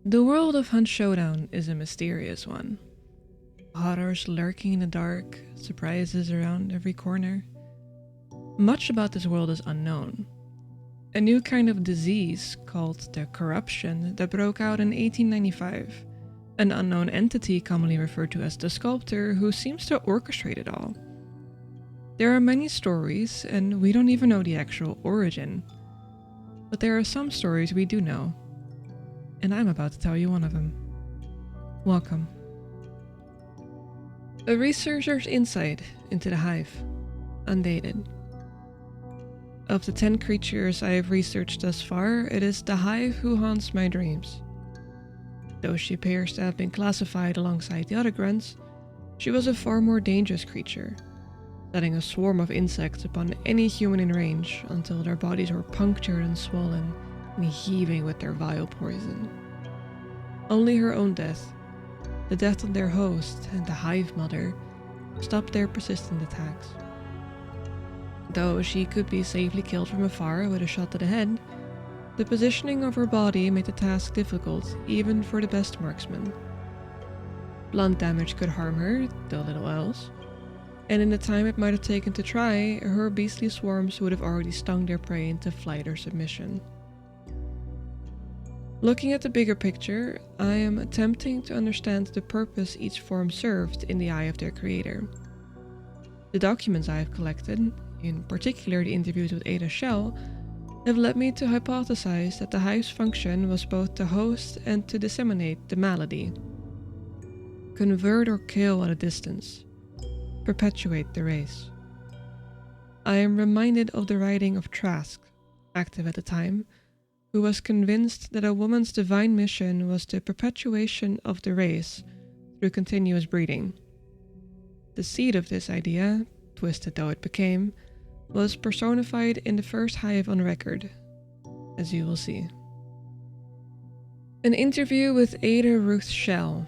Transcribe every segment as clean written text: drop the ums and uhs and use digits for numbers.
The world of Hunt Showdown is a mysterious one. Horrors lurking in the dark, surprises around every corner. Much about this world is unknown. A new kind of disease called the corruption that broke out in 1895. An unknown entity commonly referred to as the sculptor who seems to orchestrate it all. There are many stories and we don't even know the actual origin. But there are some stories we do know. And I'm about to tell you one of them. Welcome. A researcher's insight into the Hive, undated. Of the 10 creatures I have researched thus far, it is the Hive who haunts my dreams. Though she appears to have been classified alongside the other grunts, she was a far more dangerous creature, setting a swarm of insects upon any human in range until their bodies were punctured and swollen and heaving with their vile poison. Only her own death, the death of their host and the Hive Mother, stopped their persistent attacks. Though she could be safely killed from afar with a shot to the head, the positioning of her body made the task difficult even for the best marksman. Blunt damage could harm her, though little else, and in the time it might have taken to try, her beastly swarms would have already stung their prey into flight or submission. Looking at the bigger picture, I am attempting to understand the purpose each form served in the eye of their creator. The documents I have collected, in particular the interviews with Ada Shell, have led me to hypothesize that the Hive's function was both to host and to disseminate the malady. Convert or kill at a distance. Perpetuate the race. I am reminded of the writing of Trask, active at the time, who was convinced that a woman's divine mission was the perpetuation of the race through continuous breeding. The seed of this idea, twisted though it became, was personified in the first Hive on record, as you will see. An interview with Ada Ruth Shell.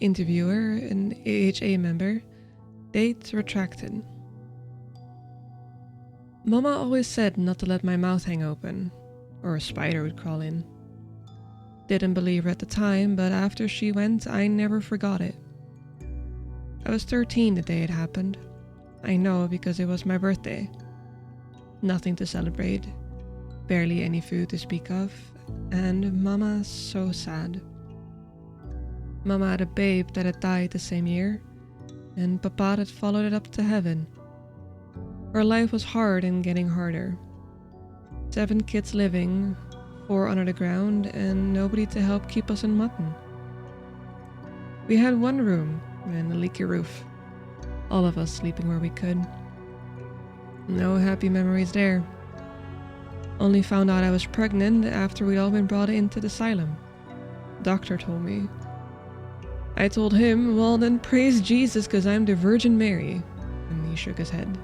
Interviewer, an AHA member. Date retracted. Mama always said not to let my mouth hang open, or a spider would crawl in. Didn't believe her at the time, but after she went, I never forgot it. I was 13 the day it happened. I know because it was my birthday. Nothing to celebrate, barely any food to speak of, and Mama so sad. Mama had a babe that had died the same year, and Papa had followed it up to heaven. Her life was hard and getting harder. 7 kids living, 4 under the ground, and nobody to help keep us in mutton. We had 1 room and a leaky roof, all of us sleeping where we could. No happy memories there. Only found out I was pregnant after we'd all been brought into the asylum. Doctor told me. I told him, well then praise Jesus cause I'm the Virgin Mary, and he shook his head.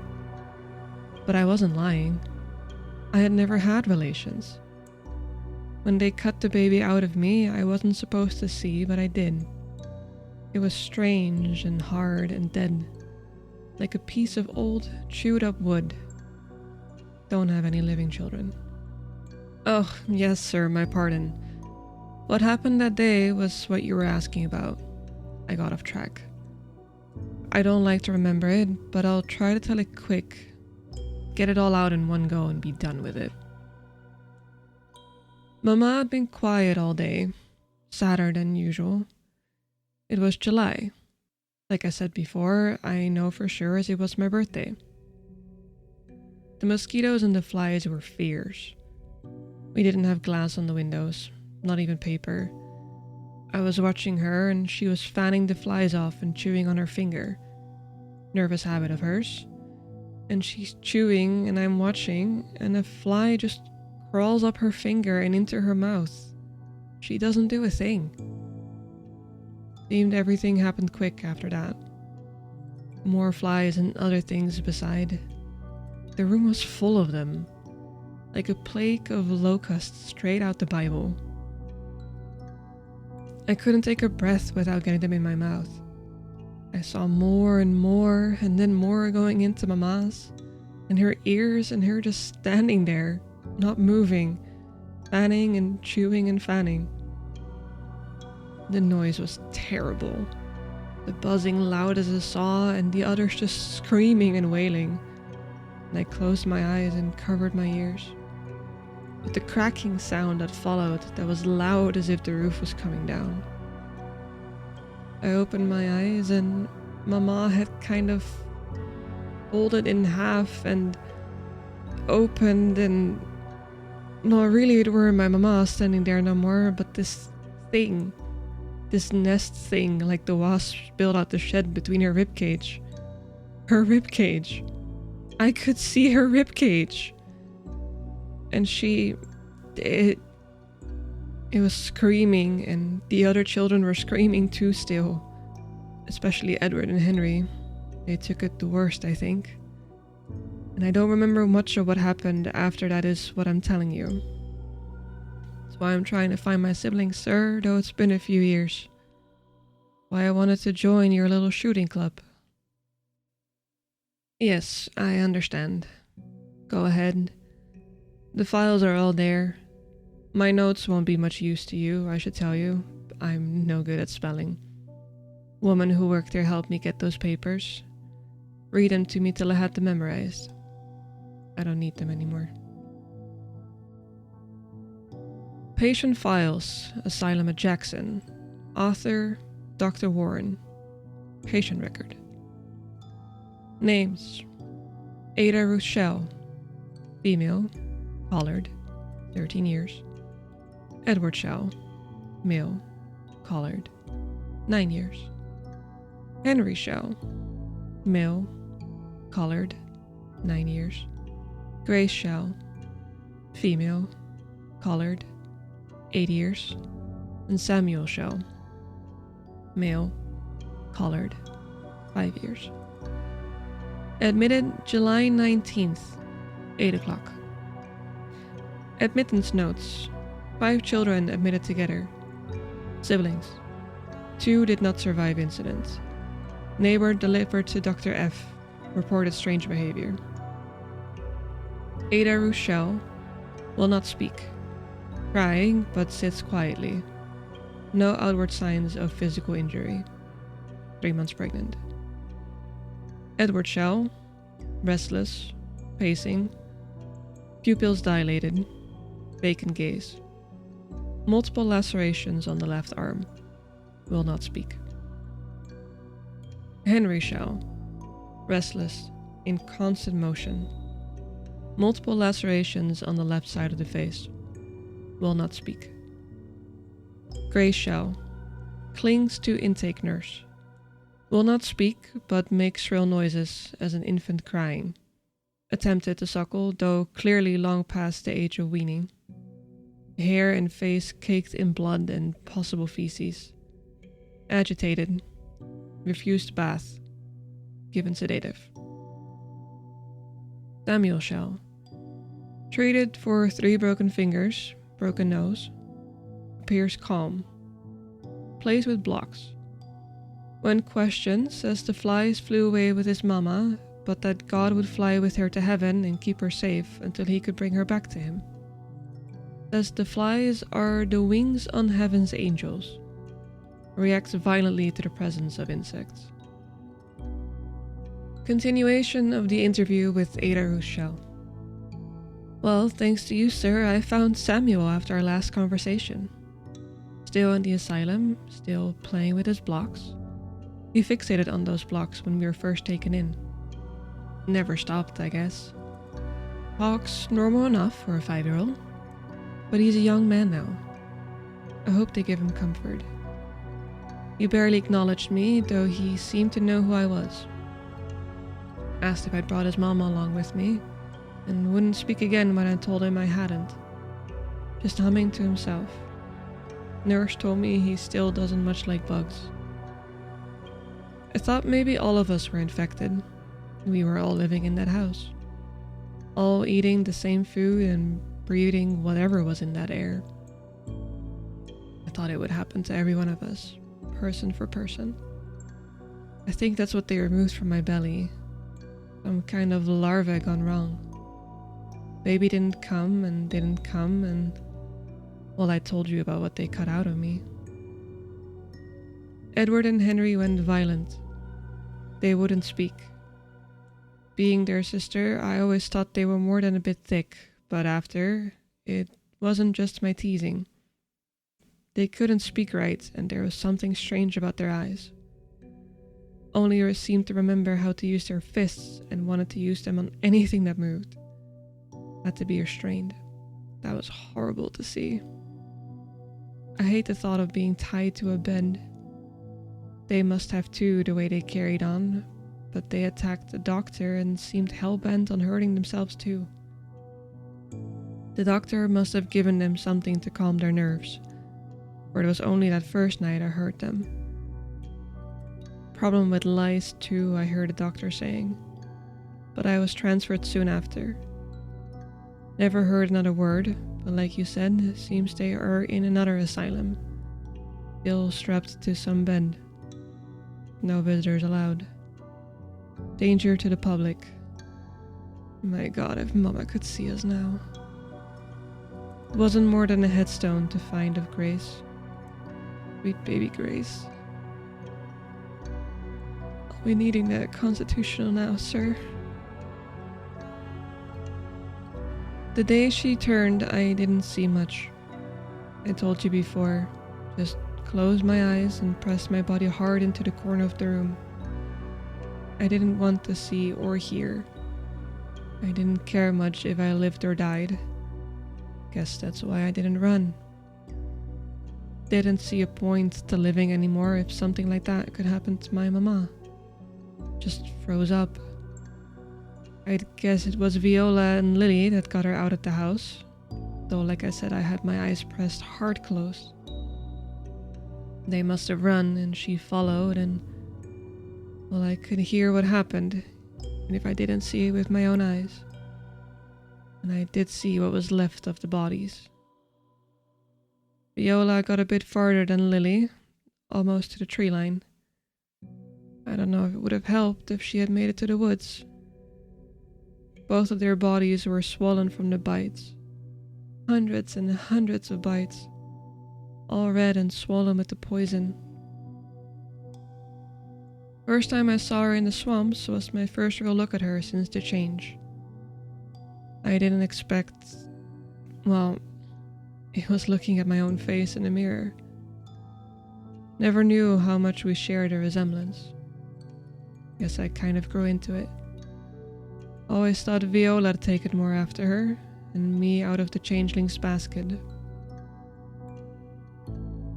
But I wasn't lying. I had never had relations. When they cut the baby out of me, I wasn't supposed to see, but I did. It was strange and hard and dead, like a piece of old, chewed up wood. Don't have any living children. Oh, yes sir, my pardon. What happened that day was what you were asking about. I got off track. I don't like to remember it, but I'll try to tell it quick. Get it all out in one go and be done with it. Mama had been quiet all day, sadder than usual. It was July. Like I said before, I know for sure as it was my birthday. The mosquitoes and the flies were fierce. We didn't have glass on the windows, not even paper. I was watching her and she was fanning the flies off and chewing on her finger. Nervous habit of hers. And she's chewing and I'm watching and a fly just crawls up her finger and into her mouth. She doesn't do a thing. Seemed everything happened quick after that. More flies and other things beside. The room was full of them, like a plague of locusts straight out the Bible. I couldn't take a breath without getting them in my mouth. I saw more and then more going into Mama's, and her ears and her just standing there, not moving, fanning and chewing and fanning. The noise was terrible. The buzzing loud as a saw, and the others just screaming and wailing. And I closed my eyes and covered my ears. With the cracking sound that followed, that was loud as if the roof was coming down. I opened my eyes and Mama had kind of folded in half and opened, and no, really it were my Mama standing there no more, but this thing, this nest thing, like the wasp built out the shed between her ribcage. Her ribcage. I could see her ribcage. And it was screaming, and the other children were screaming too still. Especially Edward and Henry. They took it the worst, I think. And I don't remember much of what happened after that is what I'm telling you. That's why I'm trying to find my siblings, sir, though it's been a few years. Why I wanted to join your little shooting club. Yes, I understand. Go ahead. The files are all there. My notes won't be much use to you, I should tell you. I'm no good at spelling. Woman who worked there helped me get those papers. Read them to me till I had them memorized. I don't need them anymore. Patient Files, Asylum at Jackson. Author, Dr. Warren. Patient record. Names: Ada Rochelle, female, collared, 13 years. Edward Shell, male, collared, 9 years. Henry Shell, male, collared, 9 years. Grace Shell, female, collared, 8 years. And Samuel Shell, male, collared, 5 years. Admitted July 19th, 8 o'clock. Admittance notes: 5 children admitted together. Siblings: 2 did not survive incident. Neighbor delivered to Dr. F. Reported strange behavior. Ada Rochelle will not speak. Crying, but sits quietly. No outward signs of physical injury. 3 months pregnant. Edward Shell, restless, pacing, pupils dilated, vacant gaze. Multiple lacerations on the left arm. Will not speak. Henry Shell, restless, in constant motion. Multiple lacerations on the left side of the face. Will not speak. Grace Shell, clings to intake nurse. Will not speak, but makes shrill noises as an infant crying. Attempted to suckle, though clearly long past the age of weaning. Hair and face caked in blood and possible feces. Agitated. Refused bath. Given sedative. Samuel Shell, treated for 3 broken fingers, broken nose. Appears calm. Plays with blocks. When questioned, says the flies flew away with his mama, but that God would fly with her to heaven and keep her safe until he could bring her back to him. Says the flies are the wings on heaven's angels. Reacts violently to the presence of insects. Continuation of the interview with Ada Rochelle. Well, thanks to you, sir, I found Samuel after our last conversation. Still in the asylum, still playing with his blocks. He fixated on those blocks when we were first taken in. Never stopped, I guess. Talks normal enough for a 5-year-old. But he's a young man now. I hope they give him comfort. He barely acknowledged me, though he seemed to know who I was. Asked if I'd brought his mama along with me, and wouldn't speak again when I told him I hadn't. Just humming to himself. Nurse told me he still doesn't much like bugs. I thought maybe all of us were infected. We were all living in that house. All eating the same food and breathing whatever was in that air. I thought it would happen to every one of us, person for person. I think that's what they removed from my belly. Some kind of larva gone wrong. Baby didn't come, and well, I told you about what they cut out of me. Edward and Henry went violent. They wouldn't speak. Being their sister, I always thought they were more than a bit thick, but after, it wasn't just my teasing. They couldn't speak right, and there was something strange about their eyes. Only seemed to remember how to use their fists and wanted to use them on anything that moved. Had to be restrained. That was horrible to see. I hate the thought of being tied to a bed. They must have too, the way they carried on, but they attacked the doctor and seemed hell-bent on hurting themselves too. The doctor must have given them something to calm their nerves, or it was only that first night I heard them. Problem with lice too, I heard the doctor saying, but I was transferred soon after. Never heard another word, but like you said, it seems they are in another asylum, ill strapped to some bed. No visitors allowed. Danger to the public. My God, if Mama could see us now. It wasn't more than a headstone to find of Grace. Sweet baby Grace. I'll be needing that constitutional now, sir. The day she turned, I didn't see much. I told you before, just closed my eyes and pressed my body hard into the corner of the room. I didn't want to see or hear. I didn't care much if I lived or died. Guess that's why I didn't run. Didn't see a point to living anymore if something like that could happen to my mama. Just froze up. I guess it was Viola and Lily that got her out of the house, though like I said I had my eyes pressed hard closed. They must have run and she followed and, well, I could hear what happened, and if I didn't see it with my own eyes. And I did see what was left of the bodies. Viola got a bit farther than Lily, almost to the tree line. I don't know if it would have helped if she had made it to the woods. Both of their bodies were swollen from the bites. Hundreds and hundreds of bites. All red and swollen with the poison. First time I saw her in the swamps was my first real look at her since the change. I didn't expect... well, it was looking at my own face in the mirror. Never knew how much we shared a resemblance. Guess I kind of grew into it. Always thought Viola'd take it more after her, and me out of the changeling's basket.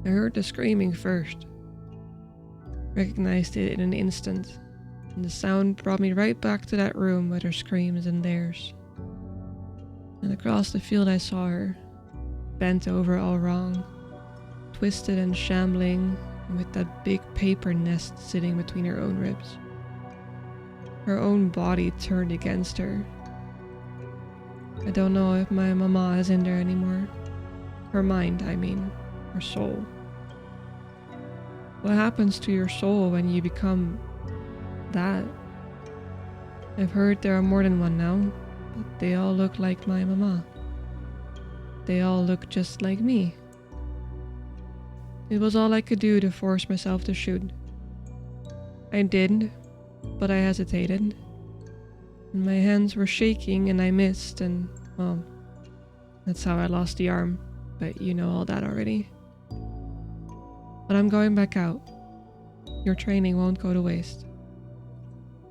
I heard the screaming first. Recognized it in an instant, and the sound brought me right back to that room with her screams and theirs. And across the field I saw her, bent over all wrong, twisted and shambling, and with that big paper nest sitting between her own ribs. Her own body turned against her. I don't know if my mama is in there anymore. Her mind, I mean. Her soul. What happens to your soul when you become that? I've heard there are more than one now, but they all look like my mama. They all look just like me. It was all I could do to force myself to shoot. I did, but I hesitated. And my hands were shaking and I missed and, well, that's how I lost the arm, but you know all that already. But I'm going back out. Your training won't go to waste.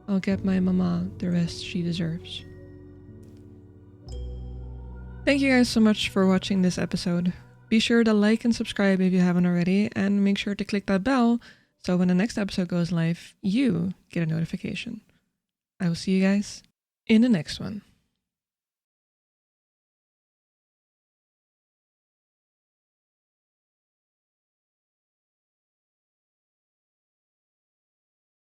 I'll get my mama the rest she deserves. Thank you guys so much for watching this episode. Be sure to like and subscribe if you haven't already, and make sure to click that bell so when the next episode goes live, you get a notification. I will see you guys in the next one.